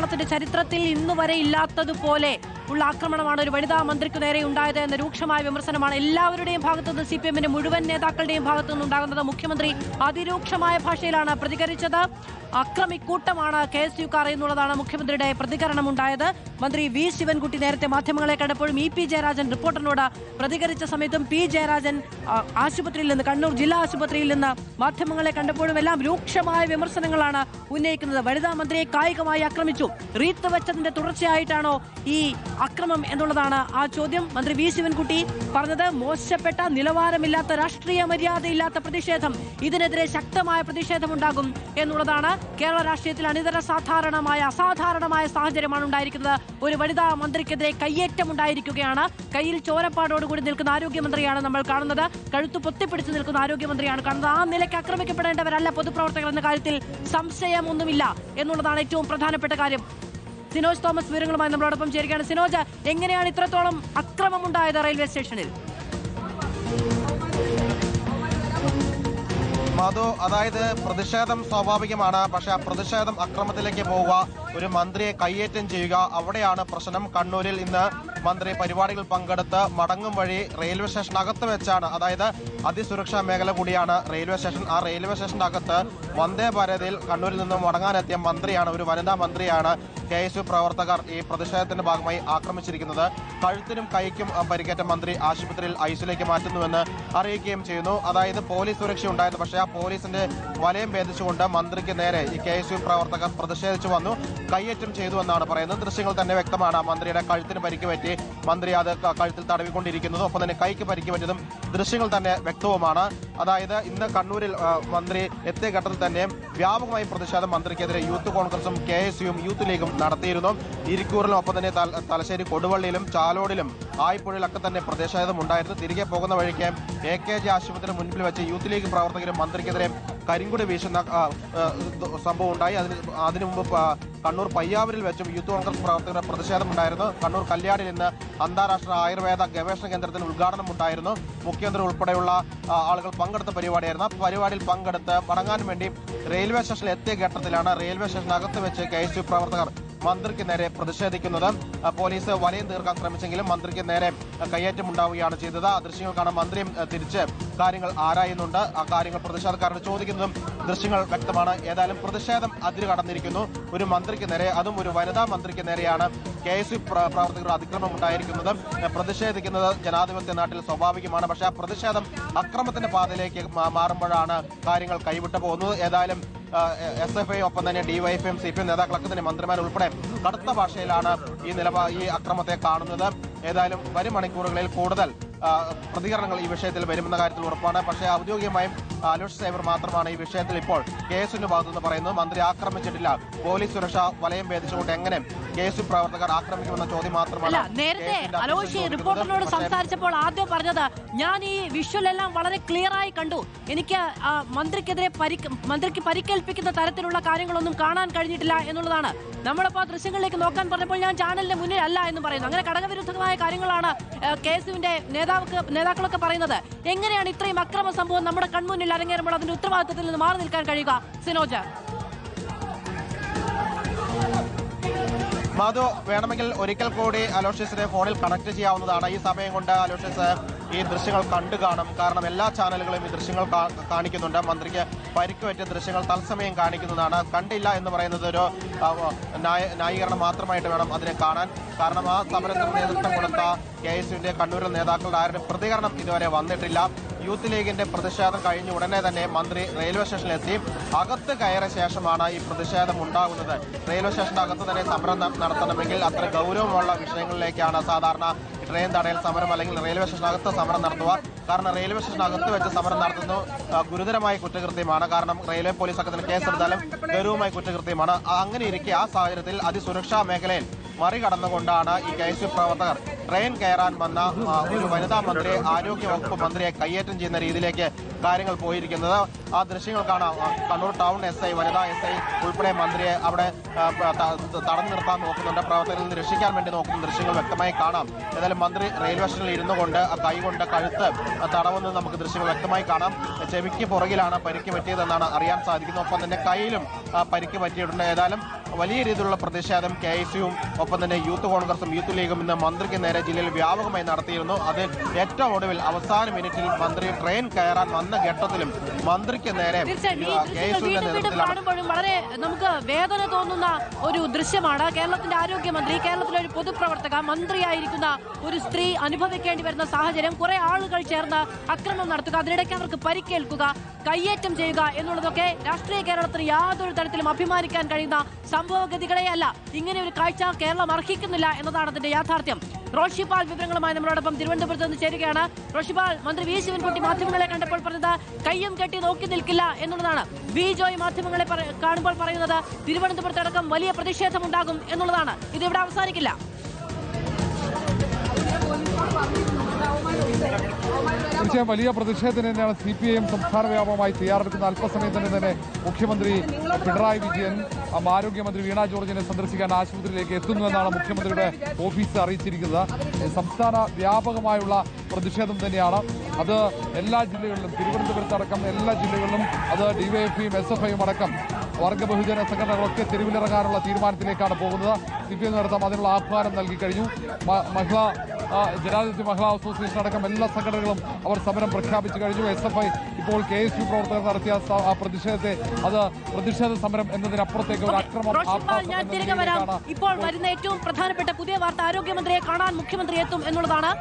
കേരളത്തിന്റെ ചരിത്രത്തിൽ ഇന്നുവരെ ഇല്ലാത്തതുപോലെ ഉള്ള ആക്രമണമാണ് ഒരു വനിതാ മന്ത്രിക്ക് നേരെ ഉണ്ടായത് എന്ന രൂക്ഷമായ വിമർശനമാണ് എല്ലാവരുടെയും ഭാഗത്തുനിന്ന് CPM-ന്റെ മുഴുവൻ നേതാക്കളുടെയും ഭാഗത്തുനിന്ന് ഉണ്ടാകുന്നത്. മുഖ്യമന്ത്രി അതിരൂക്ഷമായ ഭാഷയിലാണ് പ്രതികരിച്ചത്. അക്രമിക്കൂട്ടമാണ് KSUക്കാർ എന്നുള്ളതാണ് മുഖ്യമന്ത്രിയുടെ പ്രതികരണം ഉണ്ടായത്. മന്ത്രി വി ശിവൻകുട്ടി നേരത്തെ മാധ്യമങ്ങളെ കണ്ടപ്പോഴും EP ജയരാജൻ റിപ്പോർട്ടറിനോട് പ്രതികരിച്ച സമയത്തും P ജയരാജൻ ആശുപത്രിയിൽ നിന്ന്, കണ്ണൂർ ജില്ലാ ആശുപത്രിയിൽ നിന്ന് മാധ്യമങ്ങളെ കണ്ടപ്പോഴും എല്ലാം രൂക്ഷമായ വിമർശനങ്ങളാണ് ഉന്നയിക്കുന്നത്. വനിതാ മന്ത്രിയെ കായികമായി ആക്രമിച്ചു, റീത്ത് വെച്ചതിന്റെ തുടർച്ചയായിട്ടാണോ ഈ അക്രമം എന്നുള്ളതാണ് ആ ചോദ്യം. മന്ത്രി വി ശിവൻകുട്ടി പറഞ്ഞത് മോശപ്പെട്ട, നിലവാരമില്ലാത്ത, രാഷ്ട്രീയ മര്യാദയില്ലാത്ത പ്രതിഷേധം, ഇതിനെതിരെ ശക്തമായ പ്രതിഷേധമുണ്ടാകും എന്നുള്ളതാണ്. കേരള രാഷ്ട്രീയത്തിൽ അസാധാരണമായ സാഹചര്യമാണ് ഉണ്ടായിരിക്കുന്നത്. ഒരു വനിതാ മന്ത്രിക്കെതിരെ കയ്യേറ്റമുണ്ടായിരിക്കുകയാണ്. കയ്യിൽ ചോരപ്പാടോടുകൂടി നിൽക്കുന്ന ആരോഗ്യമന്ത്രിയാണ് നമ്മൾ കാണുന്നത്. കഴുത്തു പൊത്തിപ്പിടിച്ച് നിൽക്കുന്ന ആരോഗ്യമന്ത്രിയാണ് കാണുന്നത്. ആ നിലയ്ക്ക് ആക്രമിക്കപ്പെടേണ്ടവരല്ല പൊതുപ്രവർത്തകർ എന്ന കാര്യത്തിൽ സംശയമൊന്നുമില്ല എന്നുള്ളതാണ് ഏറ്റവും പ്രധാനപ്പെട്ട കാര്യം. സിനോജ് തോമസ് വിവരങ്ങളുമായി നമ്മളോടൊപ്പം ചേരുകയാണ്. സിനോജ്, എങ്ങനെയാണ് ഇത്രത്തോളം അക്രമം ഉണ്ടായത് റെയിൽവേ സ്റ്റേഷനിൽ? മധു, അതായത് പ്രതിഷേധം സ്വാഭാവികമാണ്. പക്ഷെ ആ പ്രതിഷേധം അക്രമത്തിലേക്ക് പോവുക, ഒരു മന്ത്രിയെ കയ്യേറ്റം ചെയ്യുക, അവിടെയാണ് പ്രശ്നം. കണ്ണൂരിൽ ഇന്ന് മന്ത്രി പരിപാടികൾ പങ്കെടുത്ത് മടങ്ങും വഴി റെയിൽവേ സ്റ്റേഷനകത്ത് വെച്ചാണ്, അതായത് അതിസുരക്ഷാ മേഖല കൂടിയാണ് റെയിൽവേ സ്റ്റേഷൻ. ആ റെയിൽവേ സ്റ്റേഷനകത്ത് വന്ദേ ഭാരതിൽ കണ്ണൂരിൽ നിന്ന് മടങ്ങാനെത്തിയ മന്ത്രിയാണ്, ഒരു വനിതാ മന്ത്രിയാണ് KSU പ്രവർത്തകർ ഈ പ്രതിഷേധത്തിന്റെ ഭാഗമായി ആക്രമിച്ചിരിക്കുന്നത്. കഴുത്തിനും കൈക്കും പരിക്കേറ്റ മന്ത്രി ആശുപത്രിയിൽ ഐസിയുലേക്ക് മാറ്റുന്നുവെന്ന് അറിയിക്കുകയും ചെയ്യുന്നു. അതായത് പോലീസ് സുരക്ഷ ഉണ്ടായിരുന്നു. പക്ഷേ ആ പോലീസിന്റെ വലയം ഭേദിച്ചുകൊണ്ട് മന്ത്രിക്ക് നേരെ ഈ KSU പ്രവർത്തകർ പ്രതിഷേധിച്ചു വന്നു, കയ്യേറ്റം ചെയ്തു എന്നാണ് പറയുന്നത്. ദൃശ്യങ്ങൾ തന്നെ വ്യക്തമാണ്. മന്ത്രിയുടെ കഴുത്തിന് പരിക്ക് പറ്റി, മന്ത്രി അത് കഴുത്തിൽ തടവിക്കൊണ്ടിരിക്കുന്നതും ഒപ്പം തന്നെ കൈക്ക് പരിക്ക് പറ്റിയതും ദൃശ്യങ്ങൾ തന്നെ വ്യക്തവുമാണ്. അതായത് ഇന്ന് കണ്ണൂരിൽ മന്ത്രി എത്തിയ ഘട്ടത്തിൽ തന്നെ വ്യാപകമായി പ്രതിഷേധം മന്ത്രിക്കെതിരെ യൂത്ത് കോൺഗ്രസും KSUവും യൂത്ത് ലീഗും നടത്തിയിരുന്നു. ഇരിക്കൂറിലും ഒപ്പം തന്നെ തലശ്ശേരി കൊടുവള്ളിയിലും ചാലോടിലും ആയിപ്പുഴയിലൊക്കെ തന്നെ പ്രതിഷേധം ഉണ്ടായിരുന്നു. തിരികെ പോകുന്ന വഴിക്ക് AKG ആശുപത്രിയുടെ മുൻപിൽ വെച്ച് യൂത്ത് ലീഗ് പ്രവർത്തകരും മന്ത്രിക്കെതിരെ കരിങ്കുടി വീശുന്ന സംഭവം ഉണ്ടായി. അതിനു മുമ്പ് കണ്ണൂർ പയ്യാവൂരിൽ വെച്ചും യൂത്ത് കോൺഗ്രസ് പ്രവർത്തകരുടെ പ്രതിഷേധമുണ്ടായിരുന്നു. കണ്ണൂർ കല്യാണിൽ ഇന്ന് അന്താരാഷ്ട്ര ആയുർവേദ ഗവേഷണ കേന്ദ്രത്തിന് ഉദ്ഘാടനം ഉണ്ടായിരുന്നു. മുഖ്യമന്ത്രി ഉൾപ്പെടെയുള്ള ആളുകൾ പങ്കെടുത്ത പരിപാടിയായിരുന്നു. ആ പരിപാടിയിൽ പങ്കെടുത്ത് മടങ്ങാൻ വേണ്ടി റെയിൽവേ സ്റ്റേഷനിൽ എത്തിയ ഘട്ടത്തിലാണ് റെയിൽവേ സ്റ്റേഷനകത്ത് വെച്ച് KSU പ്രവർത്തകർ മന്ത്രിക്ക് നേരെ പ്രതിഷേധിക്കുന്നത്. പോലീസ് വലയം തീർക്കാൻ ശ്രമിച്ചെങ്കിലും മന്ത്രിക്ക് നേരെ കയ്യേറ്റമുണ്ടാവുകയാണ് ചെയ്തത്. ആ ദൃശ്യങ്ങൾ കാണാൻ മന്ത്രിയും തിരിച്ച് കാര്യങ്ങൾ ആരായുന്നുണ്ട്. ആ കാര്യങ്ങൾ പ്രതിഷേധക്കാരോട് ചോദിക്കുന്നതും ദൃശ്യങ്ങൾ വ്യക്തമാണ്. ഏതായാലും പ്രതിഷേധം അതിര് കടന്നിരിക്കുന്നു. ഒരു മന്ത്രിക്ക് നേരെ, അതും ഒരു വനിതാ മന്ത്രിക്ക് നേരെയാണ് KSU പ്രവർത്തകർ അതിക്രമം ഉണ്ടായിരിക്കുന്നത്. പ്രതിഷേധിക്കുന്നത് ജനാധിപത്യ നാട്ടിൽ സ്വാഭാവികമാണ്. പക്ഷേ ആ പ്രതിഷേധം അക്രമത്തിന്റെ പാതയിലേക്ക് മാറുമ്പോഴാണ് കാര്യങ്ങൾ കൈവിട്ടു പോകുന്നത്. ഏതായാലും SFI ഒപ്പം തന്നെ DYFM CPM നേതാക്കളൊക്കെ തന്നെ മന്ത്രിമാരുൾപ്പെടെ കടുത്ത ഭാഷയിലാണ് ഈ അക്രമത്തെ കാണുന്നത്. ഏതായാലും വരും മണിക്കൂറുകളിൽ കൂടുതൽ പ്രതികരണങ്ങൾ ഈ വിഷയത്തിൽ വരുമെന്ന കാര്യത്തിൽ ഉറപ്പാണ്. പക്ഷേ ഔദ്യോഗികമായും അലോഷ് സേവർ മാത്രമാണ് ഈ വിഷയത്തിൽ ഇപ്പോൾ KSUവിന്റെ ഭാഗത്തുനിന്ന് പറയുന്നത്. മന്ത്രി ആക്രമിച്ചിട്ടില്ല, പോലീസ് സുരക്ഷ വലയം ഭേദിച്ചുകൊണ്ട് എങ്ങനെ KSU പ്രവർത്തകർ ആക്രമിക്കുമെന്ന ചോദ്യം മാത്രമല്ല. നേരത്തെ അലോഷ് റിപ്പോർട്ടറിനോട് സംസാരിച്ചപ്പോൾ ആദ്യം പറഞ്ഞത്, ഞാൻ ഈ വിഷ്വൽ എല്ലാം വളരെ ക്ലിയർ ആയി കണ്ടു, എനിക്ക് മന്ത്രിക്ക് പരിക്കേൽപ്പിക്കുന്ന തരത്തിലുള്ള കാര്യങ്ങളൊന്നും കാണാൻ കഴിഞ്ഞിട്ടില്ല എന്നുള്ളതാണ്. നമ്മളിപ്പോൾ ദൃശ്യങ്ങളിലേക്ക് നോക്കാൻ പറഞ്ഞപ്പോൾ ഞാൻ ചാനലിന്റെ മുന്നിൽ അല്ല എന്ന് പറയുന്നു. അങ്ങനെ ഘടകവിരുദ്ധമായ കാര്യങ്ങളാണ് KSUവിന്റെ നേതാക്കളൊക്കെ പറയുന്നത്. എങ്ങനെയാണ് ഇത്രയും അക്രമ സംഭവം നമ്മുടെ കൺമുന്നിൽ അരങ്ങേറുമ്പോൾ അതിന്റെ ഉത്തരവാദിത്തത്തിൽ നിന്ന് മാറി നിൽക്കാൻ കഴിയുക? സിനോജ്, മധു, വേണമെങ്കിൽ ഒരിക്കൽ കൂടി അലോഷ്യസിനെ ഫോണിൽ കണക്ട് ചെയ്യാവുന്നതാണ്. ഈ സമയം കൊണ്ട് അലോഷ്യസ് ഈ ദൃശ്യങ്ങൾ കണ്ടു കാണും. കാരണം എല്ലാ ചാനലുകളും ഈ ദൃശ്യങ്ങൾ കാണിക്കുന്നുണ്ട്. മന്ത്രിക്ക് പരിക്ക് പറ്റിയ ദൃശ്യങ്ങൾ തത്സമയം കാണിക്കുന്നതാണ്. കണ്ടില്ല എന്ന് പറയുന്നത് ഒരു ന്യായീകരണം മാത്രമായിട്ട് വേണം അതിനെ കാണാൻ. കാരണം ആ സമരത്തിന് നേതൃത്വം കൊടുത്ത KSUവിന്റെ കണ്ണൂരിലെ നേതാക്കളുടെ ആരുടെ പ്രതികരണം ഇതുവരെ വന്നിട്ടില്ല. യൂത്ത് ലീഗിന്റെ പ്രതിഷേധം കഴിഞ്ഞ ഉടനെ തന്നെ മന്ത്രി റെയിൽവേ സ്റ്റേഷനിലെത്തി. അകത്ത് കയറിയ ശേഷമാണ് ഈ പ്രതിഷേധം ഉണ്ടാകുന്നത്. റെയിൽവേ സ്റ്റേഷന്റെ അകത്ത് തന്നെ സമരം നടത്തണമെങ്കിൽ അത്ര ഗൗരവമുള്ള വിഷയങ്ങളിലേക്കാണ് സാധാരണ ട്രെയിൻ തടയൽ സമരം അല്ലെങ്കിൽ റെയിൽവേ സ്റ്റേഷനകത്ത് സമരം നടത്തുക. കാരണം റെയിൽവേ സ്റ്റേഷനകത്ത് വെച്ച് സമരം നടത്തുന്നു ഗുരുതരമായ കുറ്റകൃത്യമാണ്. കാരണം റെയിൽവേ പോലീസൊക്കെ തന്നെ കേസെടുത്താലും ഗൗരവമായ കുറ്റകൃത്യമാണ്. അങ്ങനെ ഇരിക്കെ ആ സാഹചര്യത്തിൽ അതിസുരക്ഷാ മേഖലയിൽ മറികടന്നുകൊണ്ടാണ് ഈ KSU പ്രവർത്തകർ ട്രെയിൻ കയറാൻ വന്ന ഒരു വനിതാ മന്ത്രിയെ, ആരോഗ്യവകുപ്പ് മന്ത്രിയെ കയ്യേറ്റം ചെയ്യുന്ന രീതിയിലേക്ക് കാര്യങ്ങൾ പോയിരിക്കുന്നത്. ആ ദൃശ്യങ്ങൾ കാണാം. കണ്ണൂർ ടൗൺ SI, വനിതാ SI ഉൾപ്പെടെ മന്ത്രിയെ അവിടെ തടഞ്ഞു നിർത്താൻ നോക്കുന്നുണ്ട്. പ്രവർത്തകരിൽ നിന്ന് രക്ഷിക്കാൻ വേണ്ടി നോക്കുന്ന ദൃശ്യങ്ങൾ വ്യക്തമായി കാണാം. ഏതായാലും മന്ത്രി റെയിൽവേ സ്റ്റേഷനിൽ ഇരുന്നു കൊണ്ട് കൈകൊണ്ട് കഴുത്ത് തടവുന്നത് നമുക്ക് ദൃശ്യങ്ങൾ വ്യക്തമായി കാണാം. ചെവിക്ക് പുറകിലാണ് പരിക്ക് പറ്റിയതെന്നാണ് അറിയാൻ സാധിക്കുന്നത്. ഒപ്പം തന്നെ കയ്യിലും പരിക്ക് പറ്റിയിട്ടുണ്ട്. ഏതായാലും വലിയ രീതിയിലുള്ള പ്രതിഷേധം KSUവും ഒപ്പം തന്നെ യൂത്ത് കോൺഗ്രസും യൂത്ത് ലീഗും ഇന്ന് മന്ത്രിക്ക് നേരെ ജില്ലയിൽ വ്യാപകമായി നടത്തിയിരുന്നു. അതിൽ ഏറ്റവും ഒടുവിൽ അവസാന മിനിറ്റിൽ മന്ത്രി ട്രെയിൻ കയറാൻ വന്ന ഘട്ടത്തിലും മന്ത്രിക്ക് നേരെ KSUവിന്റെ നേതൃത്വത്തിലാണ് വളരെ നമുക്ക് വേദന തോന്നുന്ന ഒരു ദൃശ്യമാണ്. കേരളത്തിന്റെ ആരോഗ്യമന്ത്രി, കേരളത്തിലെ ഒരു പൊതുപ്രവർത്തക, മന്ത്രിയായിരിക്കുന്ന ഒരു സ്ത്രീ അനുഭവിക്കേണ്ടി വരുന്ന സാഹചര്യം, കുറെ ആളുകൾ ചേർന്ന് ആക്രമണം നടത്തുക, അതിനിടയ്ക്ക് അവർക്ക് പരിക്കേൽക്കുക, കയ്യേറ്റം ചെയ്യുക എന്നുള്ളതൊക്കെ രാഷ്ട്രീയ കേരളത്തിന് യാതൊരു തരത്തിലും അഭിമാനിക്കാൻ കഴിയുന്ന സംഭവഗതികളെയല്ല. ഇങ്ങനെ ഒരു കാഴ്ച കേരളം അർഹിക്കുന്നില്ല എന്നതാണ് അതിന്റെ യാഥാർത്ഥ്യം. റോഷിപാൽ വിവരങ്ങളുമായി നമ്മളോടൊപ്പം തിരുവനന്തപുരത്ത് നിന്ന് ചേരുകയാണ്. റോഷിപാൽ, മന്ത്രി വി ശിവൻകുട്ടി മാധ്യമങ്ങളെ കണ്ടപ്പോൾ പറഞ്ഞത് കയ്യും കെട്ടി നോക്കി നിൽക്കില്ല എന്നുള്ളതാണ്. വി ജോയ് മാധ്യമങ്ങളെ കാണുമ്പോൾ പറയുന്നത് തിരുവനന്തപുരത്തടക്കം വലിയ പ്രതിഷേധമുണ്ടാകും എന്നുള്ളതാണ്. ഇത് ഇവിടെ അവസാനിക്കില്ല. തീർച്ചയായും വലിയ പ്രതിഷേധത്തിന് തന്നെയാണ് CPIM സംസ്ഥാന വ്യാപകമായി തയ്യാറെടുക്കുന്ന. അല്പസമയം തന്നെ മുഖ്യമന്ത്രി പിണറായി വിജയൻ ആരോഗ്യമന്ത്രി വീണ ജോർജിനെ സന്ദർശിക്കാൻ ആശുപത്രിയിലേക്ക് എത്തുന്നുവെന്നാണ് മുഖ്യമന്ത്രിയുടെ ഓഫീസ് അറിയിച്ചിരിക്കുന്നത്. സംസ്ഥാന വ്യാപകമായുള്ള പ്രതിഷേധം തന്നെയാണ്. അത് എല്ലാ ജില്ലകളിലും, തിരുവനന്തപുരത്തടക്കം എല്ലാ ജില്ലകളിലും അത് DYFIയും SFIയും അടക്കം വർഗ ബഹുജന സംഘടനകളൊക്കെ തെരുവിലിറങ്ങാനുള്ള തീരുമാനത്തിലേക്കാണ് പോകുന്നത്. CPIM നേതൃത്വം അതിനുള്ള ആഹ്വാനം നൽകി കഴിഞ്ഞു. ജനാധിപത്യ മഹിളാ അസോസിയേഷൻ അടക്കം എല്ലാ സംഘടനകളും അവർ സമരം പ്രഖ്യാപിച്ചു കഴിഞ്ഞു. SFI ഇപ്പോൾ KSU പ്രവർത്തകർ നടത്തിയ പ്രതിഷേധത്തെ അത് പ്രതിഷേധ സമരം എന്നതിനപ്പുറത്തേക്ക് ഒരു അക്രമം. ഇപ്പോൾ വരുന്ന ഏറ്റവും പ്രധാനപ്പെട്ട പുതിയ വാർത്ത, ആരോഗ്യമന്ത്രിയെ കാണാൻ മുഖ്യമന്ത്രി എത്തും എന്നുള്ളതാണ്.